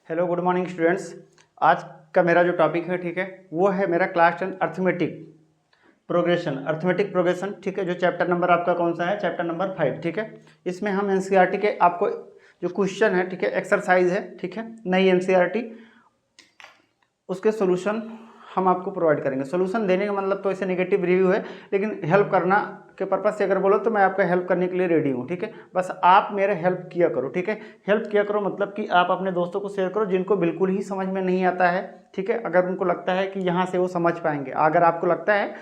Hello good morning students. आज का मेरा जो टॉपिक है, ठीक है, वो है मेरा क्लास 10 अर्थमेटिक प्रोग्रेशन, ठीक है। जो चैप्टर नंबर आपका कौन सा है? चैप्टर नंबर 5, ठीक है। इसमें हम एनसीईआरटी के आपको जो क्वेश्चन है, ठीक है, एक्सरसाइज है, ठीक है, नई एनसीईआरटी, उसके सोल्यूशन हम आपको प्रोवाइड करेंगे। सोल्यूशन देने का मतलब तो ऐसे नेगेटिव रिव्यू है, लेकिन हेल्प करना के पर्पज से अगर बोलो तो मैं आपका हेल्प करने के लिए रेडी हूँ, ठीक है। बस आप मेरा हेल्प किया करो, ठीक है। हेल्प किया करो मतलब कि आप अपने दोस्तों को शेयर करो जिनको बिल्कुल ही समझ में नहीं आता है, ठीक है। अगर उनको लगता है कि यहाँ से वो समझ पाएंगे, अगर आपको लगता है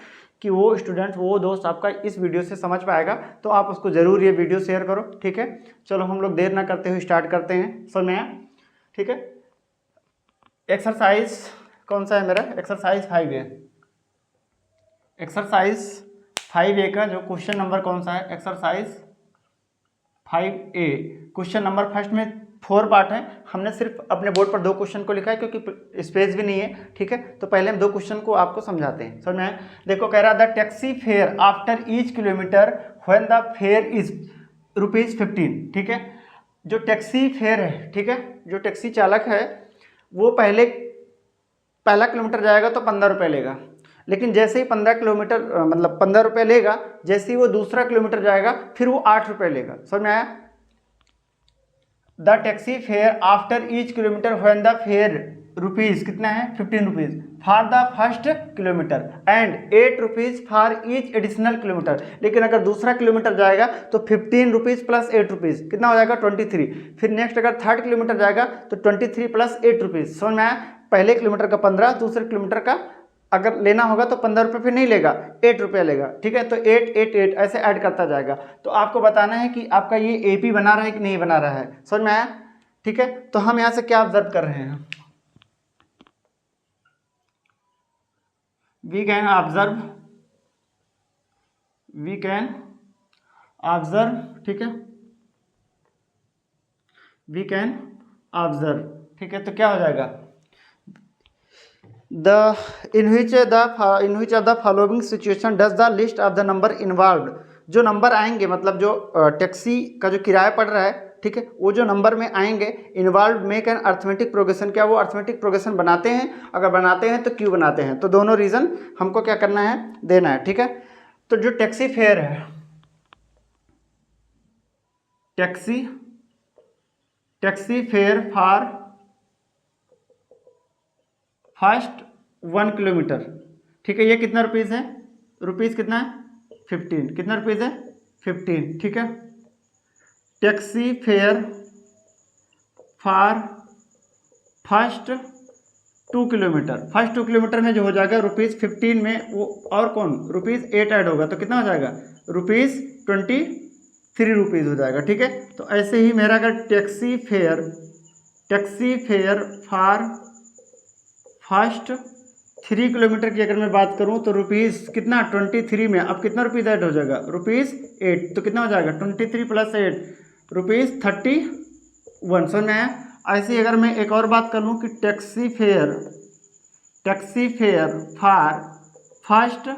कि वो स्टूडेंट, वो दोस्त आपका इस वीडियो से समझ पाएगा, तो आप उसको ज़रूर ये वीडियो शेयर करो, ठीक है। चलो हम लोग देर ना करते हुए स्टार्ट करते हैं। समय, ठीक है। एक्सरसाइज कौन सा है मेरा? Exercise 5A। एक्सरसाइज 5A का जो क्वेश्चन नंबर कौन सा है? Exercise 5A। Question number first में 4 पार्ट है। हमने सिर्फ अपने बोर्ड पर 2 क्वेश्चन को लिखा है क्योंकि स्पेस भी नहीं है, ठीक है। तो पहले हम 2 क्वेश्चन को आपको समझाते हैं, समझ में आया? देखो, कह रहा the taxi fare after each kilometre when the fair is ₹15, ठीक है। जो टैक्सी फेयर है, ठीक है, जो टैक्सी चालक है वो पहला किलोमीटर जाएगा तो 15 रुपये लेगा, लेकिन जैसे ही 15 किलोमीटर मतलब 15 रुपये लेगा, जैसे ही वो दूसरा किलोमीटर जाएगा फिर वो 8 रुपये लेगा। समझ में आया? The taxi fare after each kilometre when the fair rupees कितना है? 15 rupees for the first kilometre and 8 rupees for each additional kilometre. लेकिन अगर दूसरा किलोमीटर जाएगा तो 15 रुपीज़ प्लस 8 रुपीज़ कितना हो जाएगा? 23। फिर नेक्स्ट अगर थर्ड किलोमीटर जाएगा तो 23 प्लस 8 रुपीज़। समझ में आया? पहले किलोमीटर का 15, दूसरे किलोमीटर का अगर लेना होगा तो 15 रुपये फिर नहीं लेगा, 8 रुपये लेगा, ठीक है। तो 8 8 8 ऐसे ऐड करता जाएगा। तो आपको बताना है कि आपका ये एपी बना रहा है कि नहीं बना रहा है। समझ में आया? ठीक है। तो हम यहाँ से क्या ऑब्जर्व कर रहे हैं? वी कैन ऑब्जर्व, ठीक है, वी कैन ऑब्जर्व, ठीक है। तो क्या हो जाएगा? in which of the following situation does the list of the number involved, जो नंबर आएंगे मतलब जो टैक्सी का जो किराया पड़ रहा है, ठीक है, वो जो नंबर में आएंगे involve make an arithmetic progression, क्या वो अर्थमेटिक प्रोग्रेशन बनाते हैं? अगर बनाते हैं तो क्यों बनाते हैं? तो दोनों रीज़न हमको क्या करना है? देना है, ठीक है। तो जो टैक्सी फेयर है, taxi fare for first 1 kilometre, ठीक है, ये कितना रुपीज़ है? रुपीज़ कितना है? 15। कितना रुपीज़ है? 15, ठीक है। Taxi fare for first 2 kilometre, first 2 kilometre में जो हो जाएगा ₹15 में वो और कौन? ₹8 ऐड होगा तो कितना हो जाएगा? ₹23 हो जाएगा, ठीक है। तो ऐसे ही मेरा अगर taxi fare for first 3 kilometre की अगर मैं बात करूं तो रुपीज़ कितना? 23 में अब कितना रुपीज़ ऐड हो जाएगा? ₹8। तो कितना हो जाएगा? 23 प्लस 8 ₹31। समझ में आया? ऐसे ही अगर मैं एक और बात कर लूँ कि taxi fare for first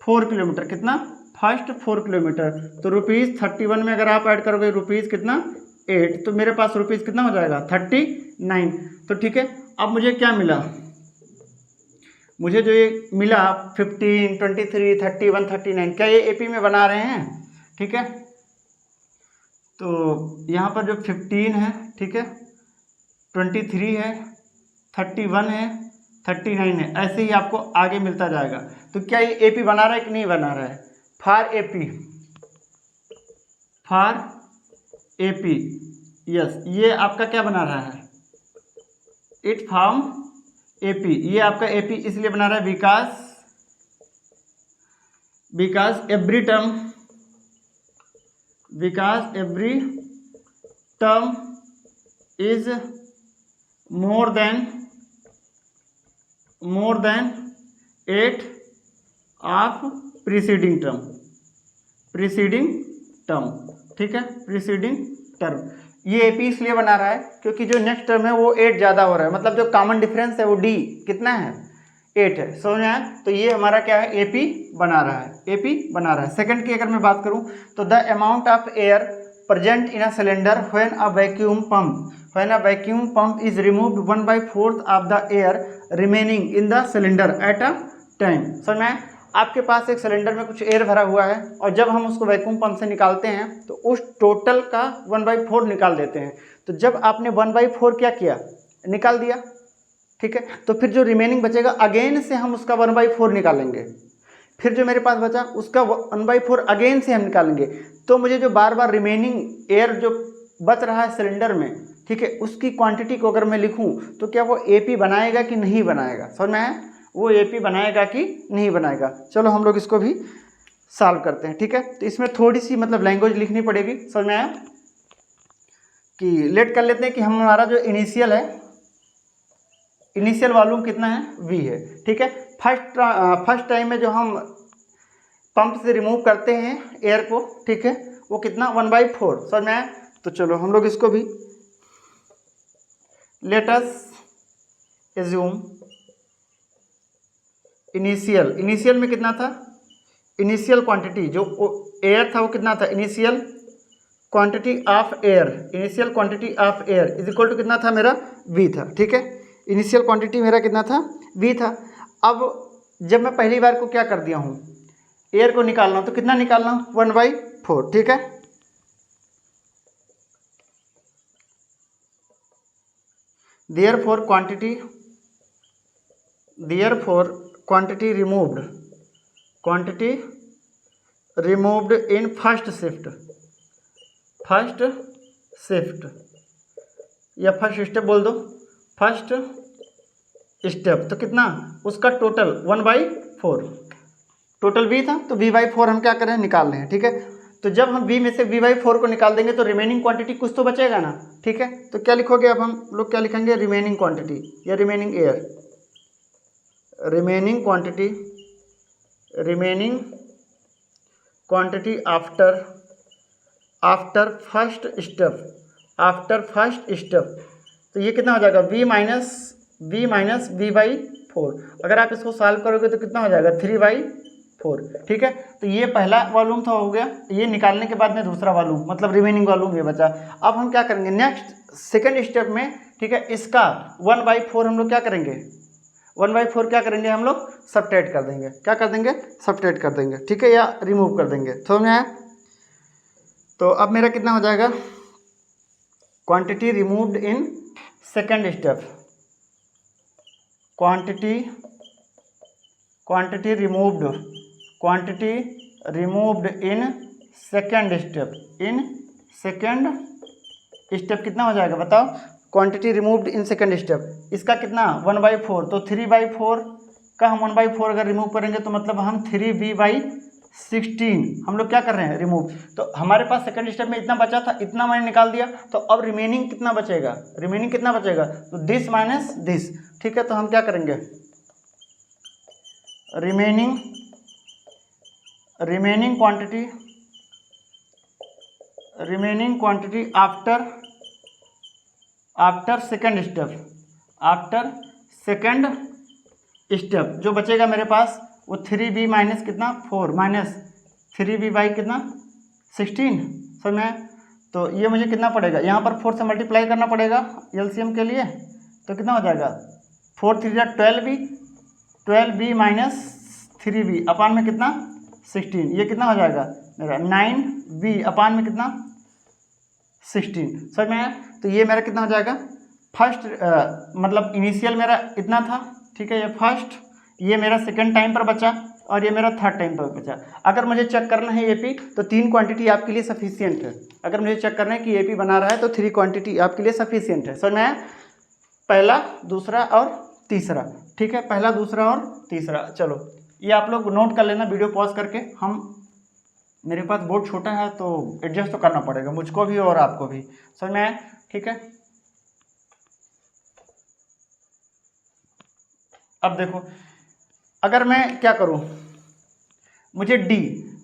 4 kilometre, कितना? फर्स्ट 4 किलोमीटर, तो ₹31 में अगर आप ऐड करोगे रुपीज़ कितना? 8, तो मेरे पास रुपीज़ कितना हो जाएगा? 39। तो ठीक है, अब मुझे क्या मिला? मुझे जो ये मिला 15, 23, 31, 39, क्या ये एपी में बना रहे हैं? ठीक है। तो यहाँ पर जो 15 है, ठीक है, 23 है, 31 है, 39 है, ऐसे ही आपको आगे मिलता जाएगा। तो क्या ये एपी बना रहा है कि नहीं बना रहा है? फॉर एपी यस, ये आपका क्या बना रहा है? It form AP. ये आपका एपी इसलिए बना रहा है because every term is more than 8 of preceding term, ठीक है, प्रीसीडिंग टर्म। ये एपी इसलिए बना रहा है क्योंकि जो नेक्स्ट टर्म है वो 8 ज़्यादा हो रहा है, मतलब जो कॉमन डिफरेंस है वो डी कितना है? 8 है। समझ में आया? तो ये हमारा क्या है? एपी बना रहा है, एपी बना रहा है। सेकंड की अगर मैं बात करूं तो the amount of air present in a cylinder when a vacuum pump is removed 1/4 of the air remaining in the cylinder at a time। समझ में आया? आपके पास एक सिलेंडर में कुछ एयर भरा हुआ है और जब हम उसको वैक्यूम पंप से निकालते हैं तो उस टोटल का 1/4 निकाल देते हैं। तो जब आपने 1/4 क्या किया, निकाल दिया, ठीक है, तो फिर जो रिमेनिंग बचेगा अगेन से हम उसका 1/4 निकालेंगे। फिर जो मेरे पास बचा उसका 1/4 अगेन से हम निकालेंगे। तो मुझे जो बार बार रिमेनिंग एयर जो बच रहा है सिलेंडर में, ठीक है, उसकी क्वांटिटी को अगर मैं लिखूं तो क्या वो AP बनाएगा कि नहीं बनाएगा? समझ में आया? वो AP बनाएगा कि नहीं बनाएगा? चलो हम लोग इसको भी सॉल्व करते हैं, ठीक है। तो इसमें थोड़ी सी मतलब लैंग्वेज लिखनी पड़ेगी। समझ में आया? कि लेट कर लेते हैं कि हमारा जो इनिशियल है, इनिशियल वॉल्यूम कितना है, V है, ठीक है। फर्स्ट टाइम में जो हम पंप से रिमूव करते हैं एयर को, ठीक है, वो कितना 1/4। समझ में आया? तो चलो हम लोग इसको भी लेट अस एज्यूम इनिशियल में कितना था, इनिशियल क्वांटिटी जो एयर था वो कितना था, initial quantity of air is equal to कितना था मेरा, V था, ठीक है। इनिशियल क्वांटिटी मेरा कितना था, V था। अब जब मैं पहली बार को क्या कर दिया हूँ, एयर को निकालना हूँ, तो कितना निकालना हूँ, 1/4, ठीक है। Therefore quantity removed in first shift या फर्स्ट स्टेप बोल दो, फर्स्ट स्टेप, तो कितना उसका टोटल 1/4, टोटल V था तो V/4 हम क्या कर रहे हैं, निकाल रहे हैं, ठीक है। तो जब हम V में से V/4 को निकाल देंगे तो रिमेनिंग क्वांटिटी कुछ तो बचेगा ना, ठीक है। तो क्या लिखोगे अब हम लोग, क्या लिखेंगे, रिमेनिंग क्वांटिटी या remaining air, remaining quantity after first step. तो ये कितना हो जाएगा, V माइनस V/4। अगर आप इसको सॉल्व करोगे तो कितना हो जाएगा, 3/4, ठीक है। तो ये पहला वॉल्यूम था, हो गया। ये निकालने के बाद में दूसरा वॉल्यूम मतलब रिमेनिंग वॉल्यूम ये बचा। अब हम क्या करेंगे, नेक्स्ट सेकंड स्टेप में, ठीक है, इसका 1/4 हम लोग क्या करेंगे, 1/4 क्या करेंगे हम लोग, सबट्रैक्ट कर देंगे। क्या कर देंगे, सबट्रैक्ट कर देंगे, ठीक है, या रिमूव कर देंगे। समझ में आया? तो अब मेरा कितना हो जाएगा, quantity removed in second step, quantity removed in second step कितना हो जाएगा बताओ, quantity removed in second step, इसका कितना 1/4। तो 3/4 का हम 1/4 अगर रिमूव करेंगे तो मतलब हम 3V/16 हम लोग क्या कर रहे हैं, रिमूव। तो हमारे पास सेकंड स्टेप में इतना बचा था, इतना मैंने निकाल दिया। तो अब रिमेनिंग कितना बचेगा, तो दिस माइनस दिस, ठीक है। तो हम क्या करेंगे, remaining quantity after second step जो बचेगा मेरे पास वो 3V माइनस कितना 4 माइनस 3V कितना 16। समझ में? तो ये मुझे कितना पड़ेगा, यहाँ पर 4 से मल्टीप्लाई करना पड़ेगा LCM के लिए। तो कितना हो जाएगा, 4 3 12V माइनस 3V अपान में कितना 16। ये कितना हो जाएगा मेरा 9V अपान में कितना 16। समझ में आया? तो ये मेरा कितना हो जाएगा, फर्स्ट मतलब इनिशियल मेरा इतना था, ठीक है, ये फर्स्ट, ये मेरा सेकंड टाइम पर बचा और ये मेरा थर्ड टाइम पर बचा। अगर मुझे चेक करना है AP तो 3 क्वांटिटी आपके लिए सफिशियंट है। अगर मुझे चेक करना है कि AP बना रहा है तो 3 क्वांटिटी आपके लिए सफिशियंट है। समझ में आया? पहला, दूसरा और तीसरा, ठीक है, पहला, दूसरा और तीसरा। चलो ये आप लोग नोट कर लेना वीडियो पॉज करके। मेरे पास बोर्ड छोटा है तो एडजस्ट तो करना पड़ेगा मुझको भी और आपको भी। समझ में आया? ठीक है, अब देखो अगर मैं क्या करूं, मुझे D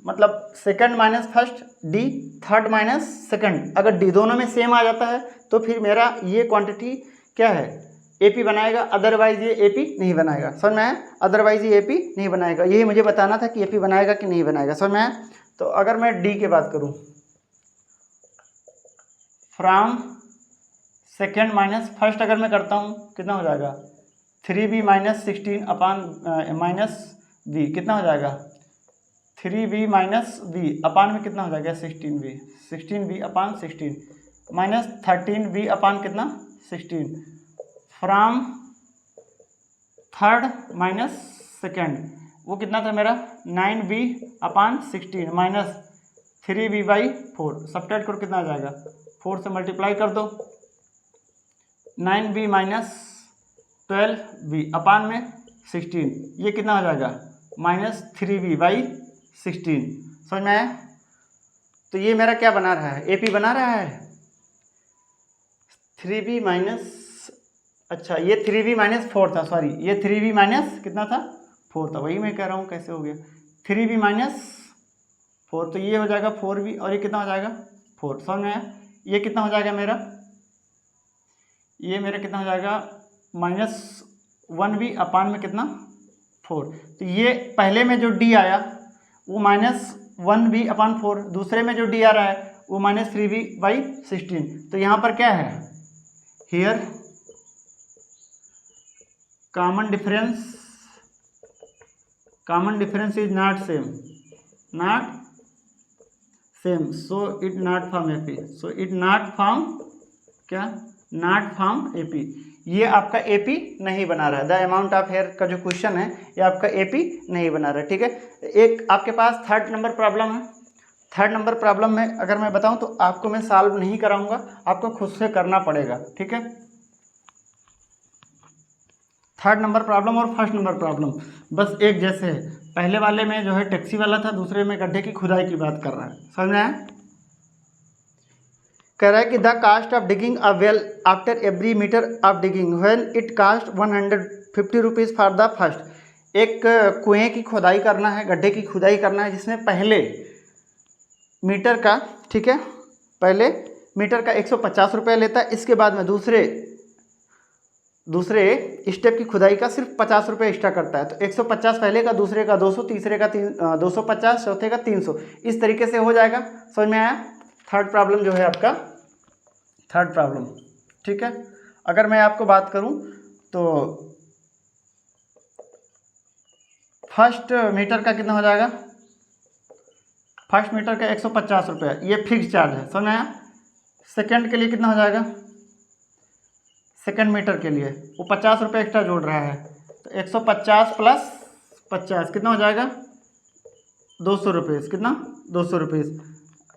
मतलब second minus first, D third minus second, अगर D दोनों में सेम आ जाता है तो फिर मेरा ये क्वांटिटी क्या है, AP बनाएगा, अदरवाइज ये AP नहीं बनाएगा। समझ में आया? अदरवाइज ये AP नहीं बनाएगा। यही मुझे बताना था कि AP बनाएगा कि नहीं बनाएगा। समझ में आया? तो अगर मैं D की बात करूं, फ्रॉम सेकेंड माइनस फर्स्ट अगर मैं करता हूँ कितना हो जाएगा 3b minus 16 upon minus b कितना हो जाएगा 3b माइनस b अपान में कितना हो जाएगा 16b अपान 16 माइनस 13b अपान कितना 16 फ्रॉम थर्ड माइनस सेकेंड वो कितना था मेरा 9b upon 16 minus 3b by 4 subtract करो कितना आ जाएगा 4 से मल्टीप्लाई कर दो 9b माइनस 12b अपान में 16 ये कितना हो जाएगा माइनस 3b बाई 16 समझ में आया। तो ये मेरा क्या बना रहा है AP बना रहा है 3b माइनस अच्छा ये 3b माइनस 4 था सॉरी ये 3b माइनस कितना था 4 था वही मैं कह रहा हूँ कैसे हो गया 3b माइनस 4 तो ये हो जाएगा 4b और ये कितना हो जाएगा 4 समझ में आया। ये कितना हो जाएगा मेरा कितना हो जाएगा माइनस 1b अपान में कितना 4 तो ये पहले में जो d आया वो माइनस 1b अपान 4 दूसरे में जो d आ रहा है वो माइनस 3b बाई 16 तो यहाँ पर क्या है here common difference is not same so it not form AP so it not form क्या नॉट फॉर्म AP ये आपका AP नहीं बना रहा है। द अमाउंट ऑफ हेयर का जो क्वेश्चन है ये आपका AP नहीं बना रहा है ठीक है। एक आपके पास थर्ड नंबर प्रॉब्लम है। थर्ड नंबर प्रॉब्लम में अगर मैं बताऊं तो आपको मैं सॉल्व नहीं कराऊंगा आपको खुद से करना पड़ेगा ठीक है। थर्ड नंबर प्रॉब्लम और फर्स्ट नंबर प्रॉब्लम बस एक जैसे है। पहले वाले में जो है टैक्सी वाला था दूसरे में गड्ढे की खुदाई की बात कर रहा है समझ में आया। कह रहा है कि the cost of digging a well after every metre of digging when it cost 150 rupees for the first. एक कुएं की खुदाई करना है गड्ढे की खुदाई करना है जिसमें पहले मीटर का ठीक है पहले मीटर का 150 रुपये लेता है। इसके बाद में दूसरे स्टेप की खुदाई का सिर्फ 50 रुपये एक्स्ट्रा करता है। तो 150 पहले का दूसरे का 200 तीसरे का 250 चौथे का 300 इस तरीके से हो जाएगा समझ में आया। थर्ड प्रॉब्लम जो है आपका थर्ड प्रॉब्लम ठीक है। अगर मैं आपको बात करूं तो फर्स्ट मीटर का कितना हो जाएगा फर्स्ट मीटर का 150 रुपये ये फिक्स चार्ज है समझ में आया। सेकेंड के लिए कितना हो जाएगा सेकेंड मीटर के लिए वो 50 रुपये एक्स्ट्रा जोड़ रहा है तो 150 प्लस 50 कितना हो जाएगा 200 रुपये कितना 200 रुपये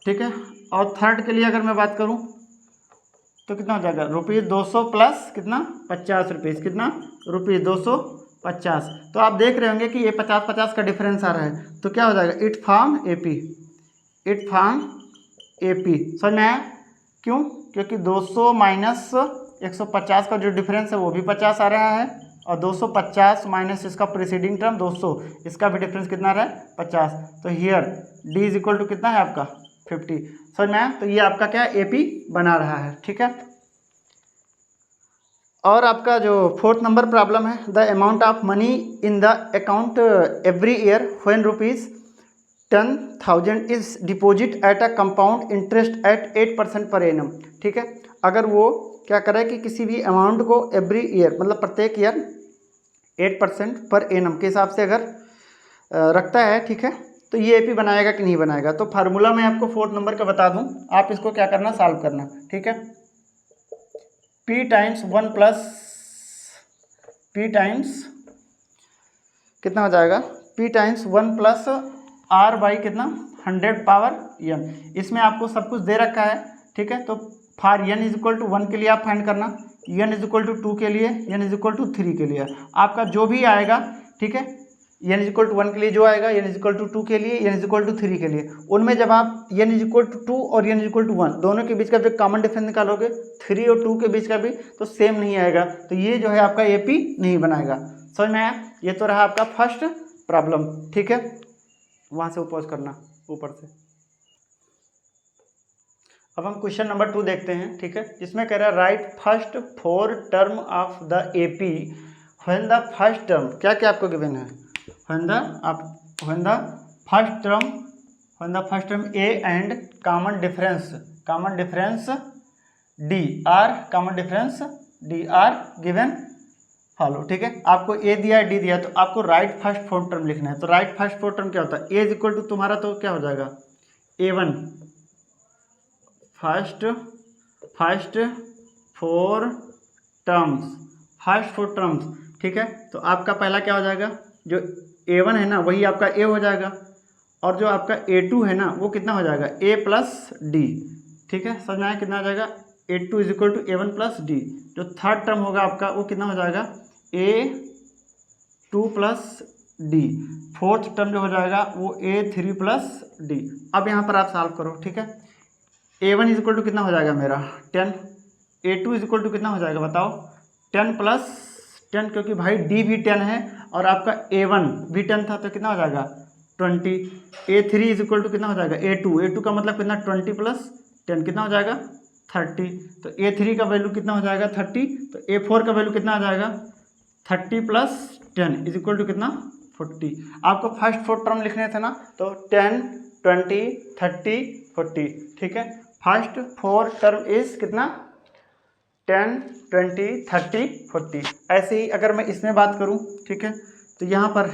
ठीक है। और थर्ड के लिए अगर मैं बात करूं तो कितना हो जाएगा ₹200 प्लस कितना 50 रुपये कितना ₹250। तो आप देख रहे होंगे कि ये 50-50 का डिफरेंस आ रहा है तो क्या हो जाएगा इट फॉर्म AP समझ में आया। क्यों क्योंकि 200 माइनस 150 का जो डिफरेंस है वो भी 50 आ रहा है और 250 माइनस इसका प्रीसीडिंग टर्म 200 इसका भी डिफरेंस कितना आ रहा है 50। तो here D is equal to कितना है आपका 50 समझ में आया। तो ये आपका क्या AP बना रहा है ठीक है। और आपका जो फोर्थ नंबर प्रॉब्लम है the amount of money in the account every year when ₹10,000 is deposit at a compound interest eight 8% per annum ठीक है। अगर वो क्या करे कि किसी भी अमाउंट को एवरी ईयर मतलब प्रत्येक ईयर 8% पर एनम के हिसाब से अगर रखता है ठीक है तो ये AP बनाएगा कि नहीं बनाएगा। तो फार्मूला मैं आपको फोर्थ नंबर का बता दूं आप इसको क्या करना सॉल्व करना ठीक है। P times 1 plus P times कितना हो जाएगा P times 1 plus R by कितना 100 पावर n। इसमें आपको सब कुछ दे रखा है ठीक है। तो for n is equal to 1 के लिए आप फाइंड करना n इज इक्वल टू 2 के लिए n इज इक्वल टू 3 के लिए आपका जो भी आएगा ठीक है। n इज इक्वल टू 1 के लिए जो आएगा n इज इक्वल टू 2 के लिए n इज इक्वल टू 3 के लिए उनमें जब आप n इज इक्वल टू 2 और n इज इक्वल टू 1 दोनों के बीच का जो कॉमन डिफरेंस निकालोगे 3 और 2 के बीच का भी तो सेम नहीं आएगा तो ये जो है आपका AP नहीं बनाएगा समझ में आया। ये तो रहा आपका फर्स्ट प्रॉब्लम ठीक है। वहाँ से पॉज करना ऊपर से। अब हम क्वेश्चन नंबर 2 देखते हैं ठीक है। जिसमें कह रहा है right first 4 term of the AP when the first term क्या क्या आपको गिवन है when the first term A and common difference D R common difference D R given follow, ठीक है। आपको ए दिया डी दिया तो आपको राइट फर्स्ट फोर्थ टर्म लिखना है। तो राइट फर्स्ट फोर्थ टर्म क्या होता है, ए इज इक्वल टू तुम्हारा तो क्या हो जाएगा A1 फर्स्ट फोर टर्म्स, ठीक है। तो आपका पहला क्या हो जाएगा, जो A1 है ना वही आपका A हो जाएगा, और जो आपका A2 है ना वो कितना हो जाएगा A प्लस डी, ठीक है। समझ में आया कितना हो जाएगा A2 is equal to A1 plus d. जो थर्ड टर्म होगा आपका वो कितना हो जाएगा A2 plus D. Fourth term जो हो जाएगा वो A3 प्लस डी। अब यहाँ पर आप सॉल्व करो, ठीक है। A1 इज इक्वल टू कितना हो जाएगा मेरा 10, A2 इज इक्वल टू कितना हो जाएगा बताओ 10 प्लस 10, क्योंकि भाई D भी 10 है और आपका A1 भी 10 था तो कितना हो जाएगा 20। A3 इज इक्वल टू कितना हो जाएगा A2 का मतलब कितना 20 प्लस 10 कितना हो जाएगा 30। तो A3 का वैल्यू कितना हो जाएगा 30। तो A4 का वैल्यू कितना आ जाएगा 30 प्लस 10 इज इक्वल टू कितना 40। आपको फर्स्ट फोर्थ टर्म लिखने थे ना, तो 10 20 30 40, ठीक है। फर्स्ट फोर्थ टर्म इज कितना 10 20 30 40। ऐसे ही अगर मैं इसमें बात करूं, ठीक है, तो यहाँ पर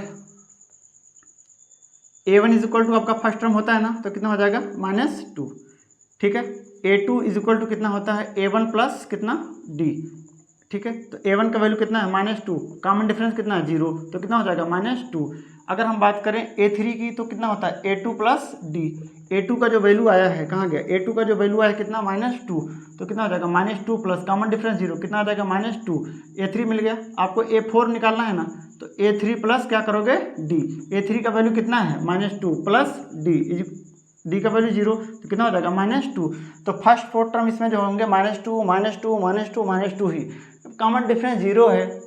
A1 इज इक्वल टू आपका फर्स्ट टर्म होता है ना, तो कितना हो जाएगा -2, ठीक है। A2 इज इक्वल टू कितना होता है A1 प्लस कितना D, ठीक है। तो A1 का वैल्यू कितना है -2, कॉमन डिफरेंस कितना है 0, तो कितना हो जाएगा -2। अगर हम बात करें A3 की तो कितना होता है A2 प्लस D। A2 का जो वैल्यू आया है कहाँ गया, A2 का जो वैल्यू आया है कितना -2, तो कितना हो जाएगा -2 प्लस कॉमन डिफरेंस 0 कितना आ जाएगा -2। A3 मिल गया। आपको A4 निकालना है ना, तो A3 प्लस क्या करोगे D। A3 का वैल्यू कितना है -2 प्लस D का वैल्यू 0, तो कितना हो जाएगा -2। तो फर्स्ट फोर्थ टर्म इसमें जो होंगे -2 ही, कॉमन डिफरेंस 0 है,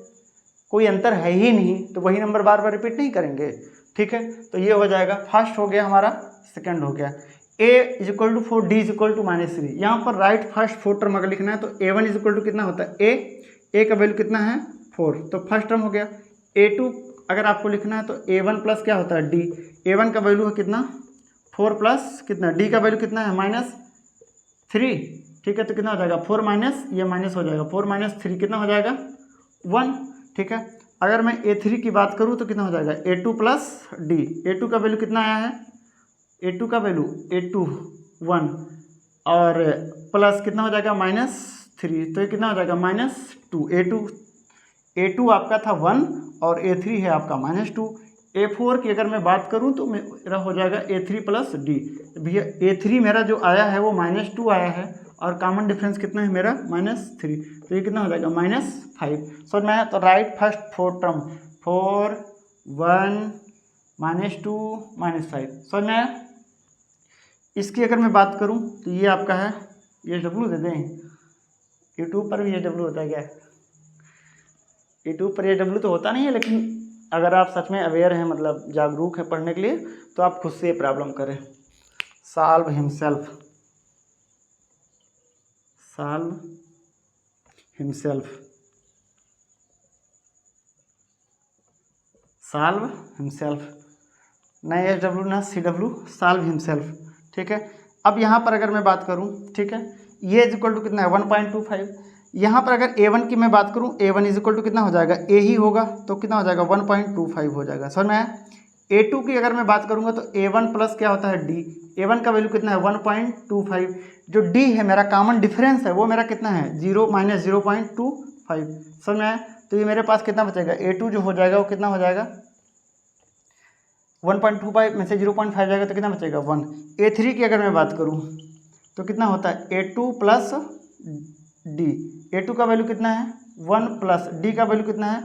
कोई अंतर है ही नहीं, तो वही नंबर बार बार रिपीट नहीं करेंगे, ठीक है। तो ये हो जाएगा फर्स्ट हो गया हमारा, सेकंड हो गया। A is equal to 4 D is equal to -3। यहाँ पर राइट फर्स्ट फोर्थ टर्म अगर लिखना है तो A1 इज इक्वल टू कितना होता है A का वैल्यू कितना है 4, तो फर्स्ट टर्म हो गया। A2 अगर आपको लिखना है तो A1 प्लस क्या होता है D। A1 का वैल्यू है कितना 4 प्लस कितना D का वैल्यू कितना है -3, ठीक है। तो कितना हो जाएगा 4 माइनस ये माइनस हो जाएगा 4 - 3 कितना हो जाएगा 1, ठीक है। अगर मैं A3 की बात करूँ तो कितना हो जाएगा A2 प्लस D। A2 का वैल्यू कितना आया है A2 का वैल्यू A2 1 और प्लस कितना हो जाएगा -3, तो ये कितना हो जाएगा -2। A2 आपका था 1 और A3 है आपका -2। A4 की अगर मैं बात करूं तो मेरा हो जाएगा A3 प्लस D। भैया A3 मेरा जो आया है वो -2 आया है और कॉमन डिफरेंस कितना है मेरा -3, तो ये कितना हो जाएगा -5। समझ में आया। तो राइट फर्स्ट फोर्थ टर्म 4 1 -2 -5, समझ में आया। इसकी अगर मैं बात करूं तो ये आपका है ये W दे दें, यूट्यूब पर भी ये W होता है क्या, यूट्यूब पर ये W तो होता नहीं है, लेकिन अगर आप सच में अवेयर हैं मतलब जागरूक हैं पढ़ने के लिए तो आप खुद से ये प्रॉब्लम करें। सॉल्व हिमसेल्फ, ना SW ना CW, सॉल्व हिमसेल्फ, ठीक है। अब यहाँ पर अगर मैं बात करूँ, ठीक है, ये इज इक्वल टू कितना है 1.25। यहाँ पर अगर A1 की मैं बात करूँ A1 इज इक्वल टू कितना हो जाएगा A ही होगा, तो कितना हो जाएगा 1.25 हो जाएगा। समझ में आया। A2 की अगर मैं बात करूँगा तो A1 प्लस क्या होता है D। A1 का वैल्यू कितना है 1.25। जो D है मेरा कॉमन डिफरेंस है वो मेरा कितना है 0 - 0.25। समझ में आया। तो ये मेरे पास कितना बचेगा A2 जो हो जाएगा वो कितना हो जाएगा 1.25 में से 0.5 जाएगा तो कितना बचेगा 1। A3 की अगर मैं बात करूँ तो कितना होता है A2 प्लस D। A2 का वैल्यू कितना है 1 प्लस D का वैल्यू कितना है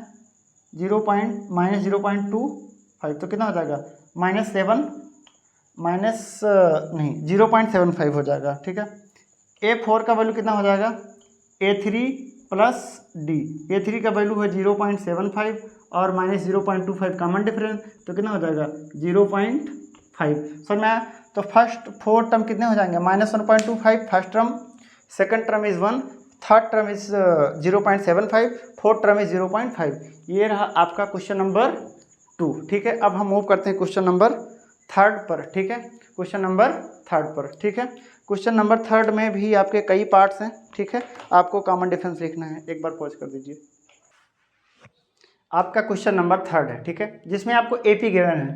-0.25, तो कितना हो जाएगा -0.75 हो जाएगा, ठीक है। A4 का वैल्यू कितना हो जाएगा A3 प्लस D। A3 का वैल्यू है 0.75 और -0.25 कॉमन डिफरेंस, तो कितना हो जाएगा 0.5। समझ में आया। तो फर्स्ट फोर्थ टर्म कितने हो जाएंगे -1.25 first term, second term is 1, third term is 0.75, fourth term is 0.5। ये रहा आपका क्वेश्चन नंबर 2, ठीक है। अब हम मूव करते हैं क्वेश्चन नंबर 3 पर, ठीक है। क्वेश्चन नंबर 3 पर, ठीक है। क्वेश्चन नंबर 3 में भी आपके कई पार्ट्स हैं, ठीक है। आपको कॉमन डिफरेंस लिखना है, एक बार पॉज कर दीजिए। आपका क्वेश्चन नंबर 3 है, ठीक है, जिसमें आपको एपी गिवन है।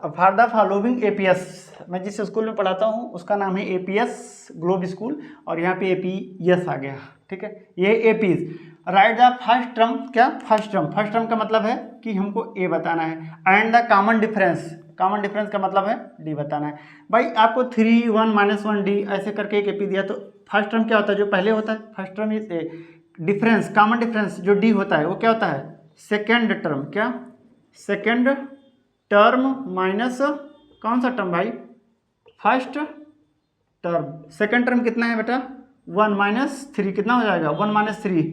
फॉर द फॉलोइंग एपीएस, मैं जिस स्कूल में पढ़ाता हूँ उसका नाम है एपीएस ग्लोब स्कूल, और यहाँ पे एपीएस आ गया, ठीक है। ये APs right the first term, क्या फर्स्ट टर्म का मतलब है कि हमको ए बताना है, एंड द कॉमन डिफरेंस का मतलब है डी बताना है। भाई आपको 3 1 -1 डी ऐसे करके एक एपी दिया, तो फर्स्ट टर्म क्या होता है, जो पहले होता है first term is a, difference common difference जो डी होता है वो क्या होता है, सेकेंड टर्म, क्या सेकेंड टर्म माइनस कौन सा टर्म भाई, फर्स्ट टर्म। सेकेंड टर्म कितना है बेटा 1 -3, कितना हो जाएगा 1 -3।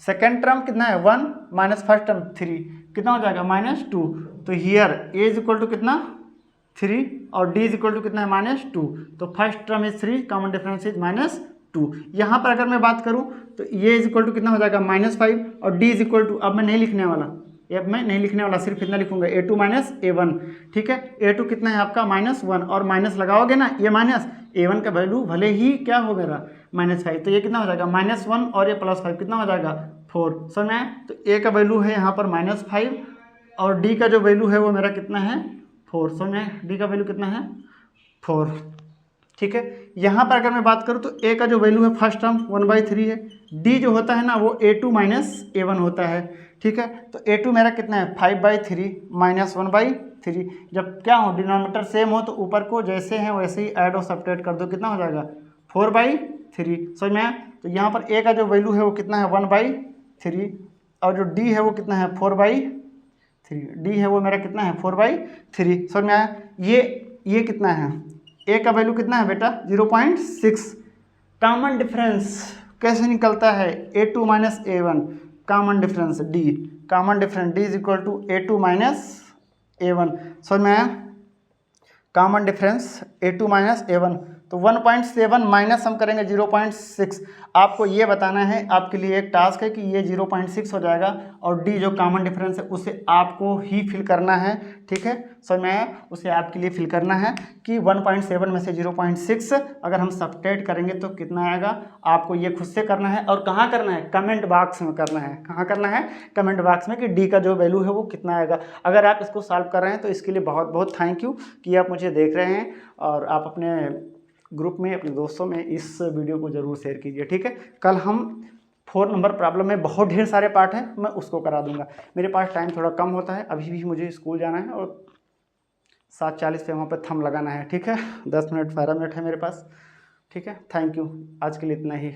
सेकेंड टर्म कितना है 1 माइनस फर्स्ट टर्म 3, कितना हो जाएगा -2। तो here a is equal to कितना 3 और डी इज इक्वल टू कितना है -2। तो first term is 3, common difference is -2। यहाँ पर अगर मैं बात करूँ तो ये इज इक्वल टू कितना हो जाएगा -5 और डी इज इक्वल टू, अब मैं नहीं लिखने वाला, अब मैं नहीं लिखने वाला, सिर्फ इतना लिखूंगा a2 - a1, ठीक है। a2 कितना है आपका -1 और माइनस लगाओगे ना, ये माइनस a1 का वैल्यू भले ही क्या हो मेरा -5, तो ये कितना हो जाएगा -1 और ये +5 कितना हो जाएगा 4। समझ में आया? तो a का वैल्यू है यहाँ पर -5 और d का जो वैल्यू है वो मेरा कितना है 4। समझ में आया? d का वैल्यू कितना है 4, ठीक है। यहाँ पर अगर मैं बात करूँ तो a का जो वैल्यू है फर्स्ट टर्म 1/3 है, d जो होता है ना वो a2 - a1 होता है, ठीक है। तो a2 मेरा कितना है 5/3 -1/3। जब क्या हो डिनोमिनेटर सेम हो तो ऊपर को जैसे हैं वैसे ही ऐड और सब्ट्रैक्ट कर दो, कितना हो जाएगा 4/3। समझ में आया? तो यहाँ पर a का जो वैल्यू है वो कितना है 1/3 और जो d है वो कितना है 4/3, d है वो मेरा कितना है 4/3। समझ में आया? ये कितना है, a का वैल्यू कितना है बेटा 0.6। कॉमन डिफरेंस कैसे निकलता है a2 - a1, common difference d, common difference d is equal to a2 - a1। समझ में आया? कॉमन डिफरेंस a2 - a1, तो 1.7 माइनस हम करेंगे 0.6। आपको ये बताना है, आपके लिए एक टास्क है कि ये 0.6 हो जाएगा और d जो कॉमन डिफरेंस है उसे आपको ही फिल करना है, ठीक है। समझ में आया? उसे आपके लिए फिल करना है कि 1.7 में से 0.6 अगर हम सब्ट्रैक्ट करेंगे तो कितना आएगा, आपको ये खुद से करना है। और कहाँ करना है, कमेंट बॉक्स में करना है। कहाँ करना है, कमेंट बॉक्स में, कि डी का जो वैल्यू है वो कितना आएगा। अगर आप इसको सॉल्व कर रहे हैं तो इसके लिए बहुत बहुत थैंक यू कि आप मुझे देख रहे हैं, और आप अपने ग्रुप में अपने दोस्तों में इस वीडियो को ज़रूर शेयर कीजिए, ठीक है। कल हम 4 नंबर प्रॉब्लम में बहुत ढेर सारे पार्ट हैं, मैं उसको करा दूंगा। मेरे पास टाइम थोड़ा कम होता है, अभी भी मुझे स्कूल जाना है और 7:40 पे वहाँ पर थंब लगाना है, ठीक है। 10 मिनट 12 मिनट है मेरे पास, ठीक है। थैंक यू, आज के लिए इतना ही।